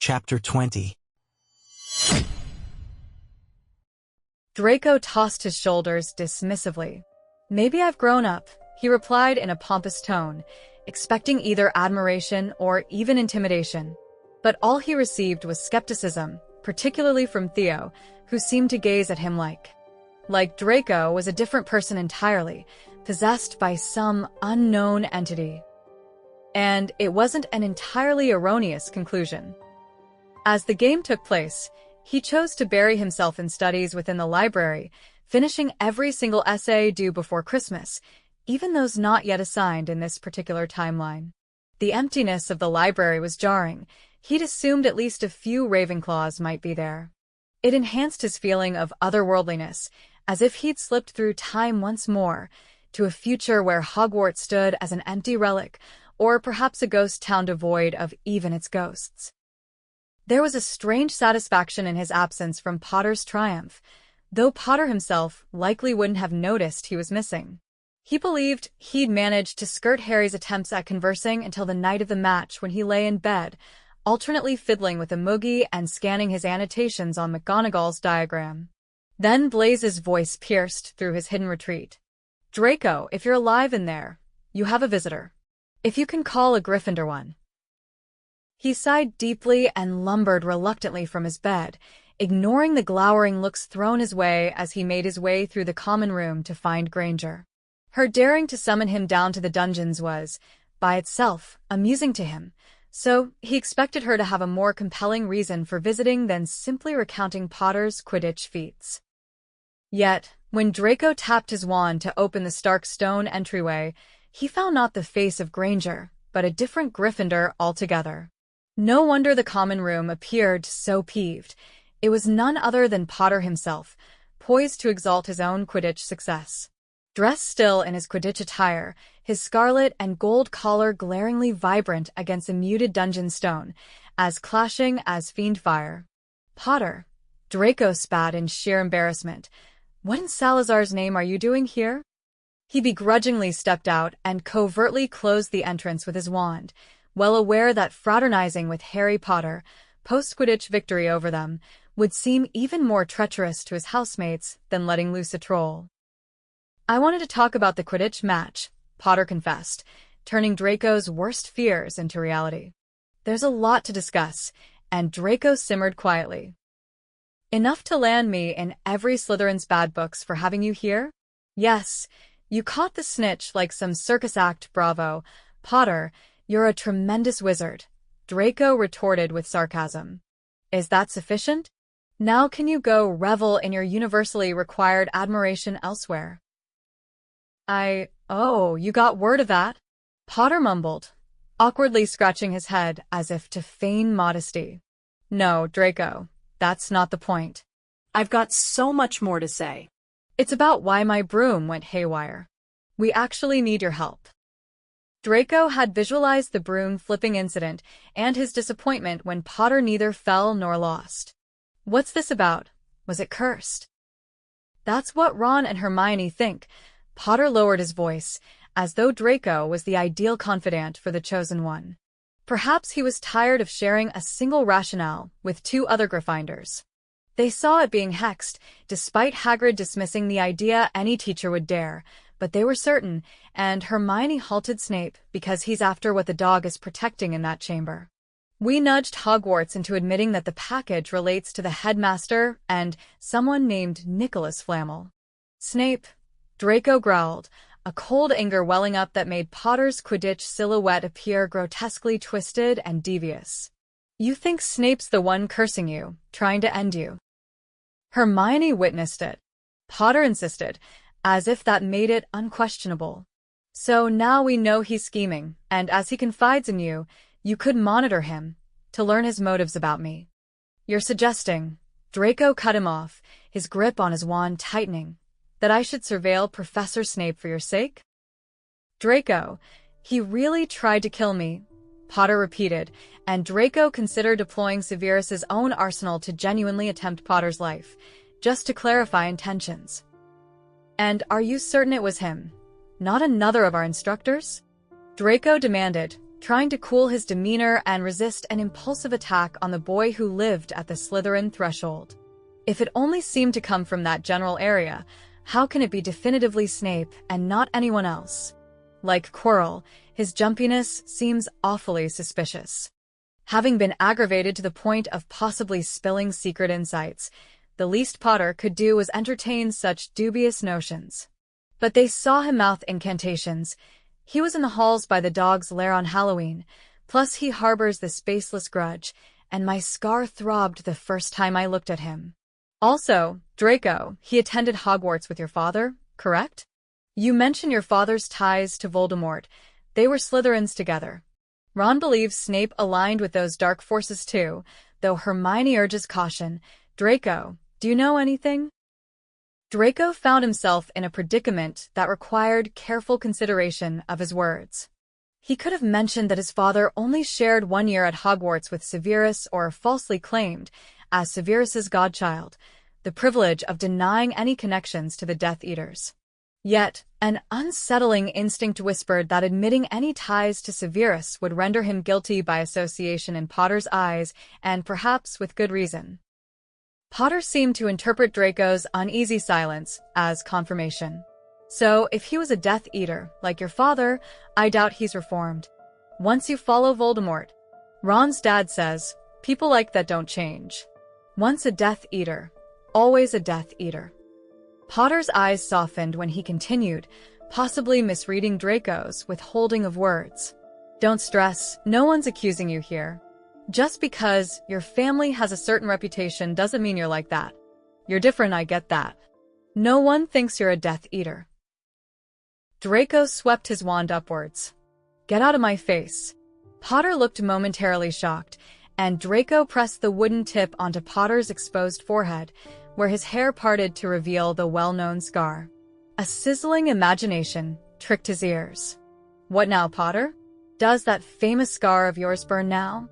Chapter 20. Draco tossed his shoulders dismissively. "Maybe I've grown up," he replied in a pompous tone, expecting either admiration or even intimidation. But all he received was skepticism, particularly from Theo, who seemed to gaze at him like Draco was a different person entirely, possessed by some unknown entity. And it wasn't an entirely erroneous conclusion. As the game took place, he chose to bury himself in studies within the library, finishing every single essay due before Christmas, even those not yet assigned in this particular timeline. The emptiness of the library was jarring. He'd assumed at least a few Ravenclaws might be there. It enhanced his feeling of otherworldliness, as if he'd slipped through time once more, to a future where Hogwarts stood as an empty relic, or perhaps a ghost town devoid of even its ghosts. There was a strange satisfaction in his absence from Potter's triumph, though Potter himself likely wouldn't have noticed he was missing. He believed he'd managed to skirt Harry's attempts at conversing until the night of the match when he lay in bed, alternately fiddling with a moogie and scanning his annotations on McGonagall's diagram. Then Blaze's voice pierced through his hidden retreat. "Draco, if you're alive in there, you have a visitor. If you can call a Gryffindor one." He sighed deeply and lumbered reluctantly from his bed, ignoring the glowering looks thrown his way as he made his way through the common room to find Granger. Her daring to summon him down to the dungeons was, by itself, amusing to him, so he expected her to have a more compelling reason for visiting than simply recounting Potter's Quidditch feats. Yet, when Draco tapped his wand to open the stark stone entryway, he found not the face of Granger, but a different Gryffindor altogether. No wonder the common room appeared so peeved. It was none other than Potter himself, poised to exalt his own Quidditch success. Dressed still in his Quidditch attire, his scarlet and gold collar glaringly vibrant against a muted dungeon stone, as clashing as fiend fire. "Potter," Draco spat in sheer embarrassment. "What in Salazar's name are you doing here?" He begrudgingly stepped out and covertly closed the entrance with his wand, well aware that fraternizing with Harry Potter, post-Quidditch victory over them, would seem even more treacherous to his housemates than letting loose a troll. "I wanted to talk about the Quidditch match," Potter confessed, turning Draco's worst fears into reality. "There's a lot to discuss," and Draco simmered quietly. "Enough to land me in every Slytherin's bad books for having you here? Yes, you caught the snitch like some circus act, bravo. Potter, you're a tremendous wizard," Draco retorted with sarcasm. "Is that sufficient? Now can you go revel in your universally required admiration elsewhere?" Oh, you got word of that?" Potter mumbled, awkwardly scratching his head as if to feign modesty. "No, Draco, that's not the point. I've got so much more to say. It's about why my broom went haywire. We actually need your help." Draco had visualized the broom flipping incident and his disappointment when Potter neither fell nor lost. "What's this about? Was it cursed?" "That's what Ron and Hermione think." Potter lowered his voice, as though Draco was the ideal confidant for the chosen one. Perhaps he was tired of sharing a single rationale with two other Gryffindors. They saw it being hexed, despite Hagrid dismissing the idea any teacher would dare, but they were certain, and Hermione halted Snape because he's after what the dog is protecting in that chamber. "We nudged Hogwarts into admitting that the package relates to the headmaster and someone named Nicholas Flamel." "Snape," Draco growled, a cold anger welling up that made Potter's Quidditch silhouette appear grotesquely twisted and devious. "You think Snape's the one cursing you, trying to end you?" Hermione witnessed it. Potter insisted, as if that made it unquestionable. "So now we know he's scheming, and as he confides in you, you could monitor him, to learn his motives about me. You're suggesting," Draco cut him off, his grip on his wand tightening, "that I should surveil Professor Snape for your sake?" "Draco, he really tried to kill me," Potter repeated, and Draco considered deploying Severus's own arsenal to genuinely attempt Potter's life, just to clarify intentions. "And are you certain it was him, not another of our instructors?" Draco demanded, trying to cool his demeanor and resist an impulsive attack on the boy who lived at the Slytherin threshold. If it only seemed to come from that general area, how can it be definitively Snape and not anyone else? Like Quirrell, his jumpiness seems awfully suspicious. Having been aggravated to the point of possibly spilling secret insights, the least Potter could do was entertain such dubious notions. But they saw him mouth incantations. He was in the halls by the dog's lair on Halloween, plus he harbors this baseless grudge, and my scar throbbed the first time I looked at him. Also, Draco, he attended Hogwarts with your father, correct? You mention your father's ties to Voldemort. They were Slytherins together. Ron believes Snape aligned with those dark forces too, though Hermione urges caution. Draco, do you know anything? Draco found himself in a predicament that required careful consideration of his words. He could have mentioned that his father only shared 1 year at Hogwarts with Severus or falsely claimed, as Severus's godchild, the privilege of denying any connections to the Death Eaters. Yet, an unsettling instinct whispered that admitting any ties to Severus would render him guilty by association in Potter's eyes, and perhaps with good reason. Potter seemed to interpret Draco's uneasy silence as confirmation. So, if he was a Death Eater, like your father, I doubt he's reformed. Once you follow Voldemort, Ron's dad says, people like that don't change. Once a Death Eater, always a Death Eater. Potter's eyes softened when he continued, possibly misreading Draco's withholding of words. Don't stress, no one's accusing you here. Just because your family has a certain reputation doesn't mean you're like that. You're different, I get that. No one thinks you're a Death Eater. Draco swept his wand upwards. Get out of my face. Potter looked momentarily shocked, and Draco pressed the wooden tip onto Potter's exposed forehead, where his hair parted to reveal the well-known scar. A sizzling imagination tricked his ears. What now, Potter? Does that famous scar of yours burn now?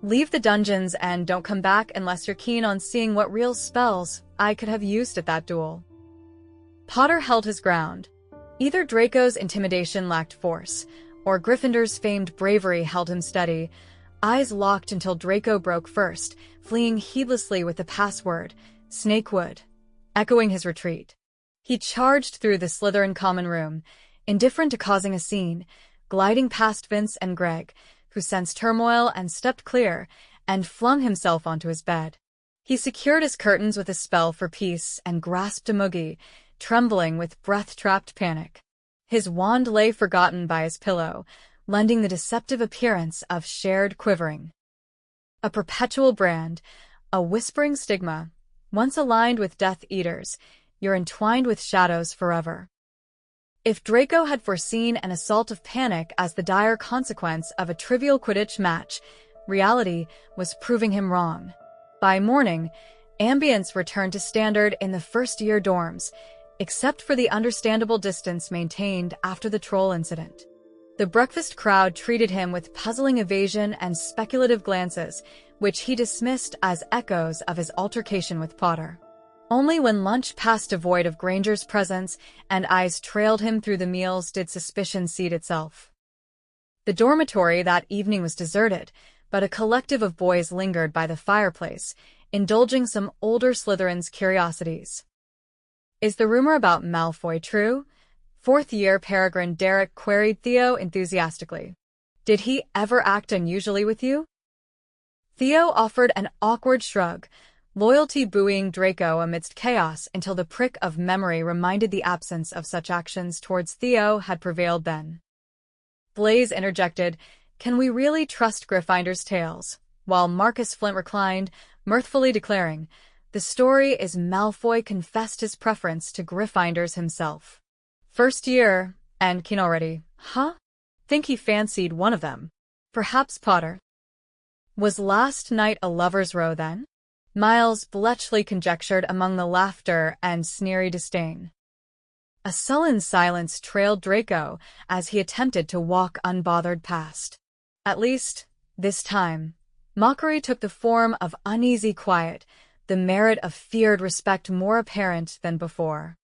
Leave the dungeons and don't come back unless you're keen on seeing what real spells I could have used at that duel. Potter held his ground. Either Draco's intimidation lacked force, or Gryffindor's famed bravery held him steady, eyes locked until Draco broke first, fleeing heedlessly with the password, Snakewood, echoing his retreat. He charged through the Slytherin common room, indifferent to causing a scene, gliding past Vince and Greg, who sensed turmoil and stepped clear, and flung himself onto his bed. He secured his curtains with a spell for peace and grasped a Moogie, trembling with breath-trapped panic. His wand lay forgotten by his pillow, lending the deceptive appearance of shared quivering. A perpetual brand, a whispering stigma, once aligned with Death Eaters, you're entwined with shadows forever. If Draco had foreseen an assault of panic as the dire consequence of a trivial Quidditch match, reality was proving him wrong. By morning, ambience returned to standard in the first-year dorms, except for the understandable distance maintained after the troll incident. The breakfast crowd treated him with puzzling evasion and speculative glances, which he dismissed as echoes of his altercation with Potter. Only when lunch passed devoid of Granger's presence and eyes trailed him through the meals did suspicion seed itself. The dormitory that evening was deserted, but a collective of boys lingered by the fireplace, indulging some older Slytherin's curiosities. Is the rumor about Malfoy true? Fourth-year Peregrine Derek queried Theo enthusiastically. Did he ever act unusually with you? Theo offered an awkward shrug, loyalty buoying Draco amidst chaos until the prick of memory reminded the absence of such actions towards Theo had prevailed then. Blaise interjected, "Can we really trust Gryffinder's tales?" while Marcus Flint reclined, mirthfully declaring, "The story is Malfoy confessed his preference to Gryffindors himself. First year, and keen already, huh? Think he fancied one of them. Perhaps Potter. Was last night a lover's row then?" Miles Bletchley conjectured among the laughter and sneery disdain. A sullen silence trailed Draco as he attempted to walk unbothered past. At least, this time, mockery took the form of uneasy quiet, the merit of feared respect more apparent than before.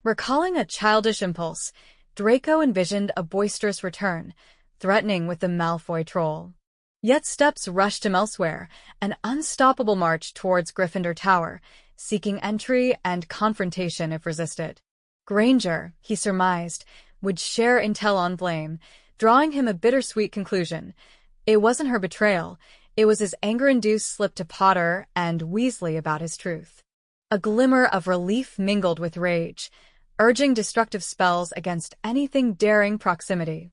Recalling a childish impulse, Draco envisioned a boisterous return, threatening with the Malfoy troll. Yet steps rushed him elsewhere, an unstoppable march towards Gryffindor Tower, seeking entry and confrontation if resisted. Granger, he surmised, would share intel on blame, drawing him a bittersweet conclusion. It wasn't her betrayal, it was his anger-induced slip to Potter and Weasley about his truth. A glimmer of relief mingled with rage, urging destructive spells against anything daring proximity.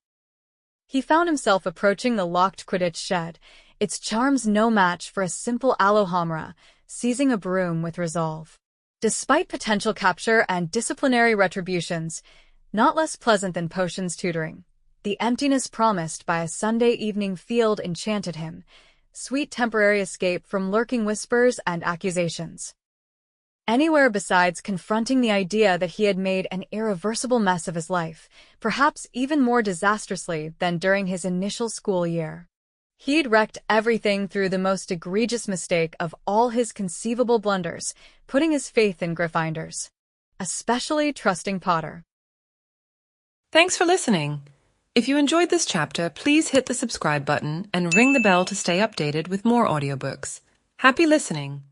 He found himself approaching the locked Quidditch shed, its charms no match for a simple Alohomora, seizing a broom with resolve. Despite potential capture and disciplinary retributions, not less pleasant than potions tutoring, the emptiness promised by a Sunday evening field enchanted him, sweet temporary escape from lurking whispers and accusations. Anywhere besides confronting the idea that he had made an irreversible mess of his life, perhaps even more disastrously than during his initial school year. He'd wrecked everything through the most egregious mistake of all his conceivable blunders, putting his faith in Gryffindors, especially trusting Potter. Thanks for listening. If you enjoyed this chapter, please hit the subscribe button and ring the bell to stay updated with more audiobooks. Happy listening!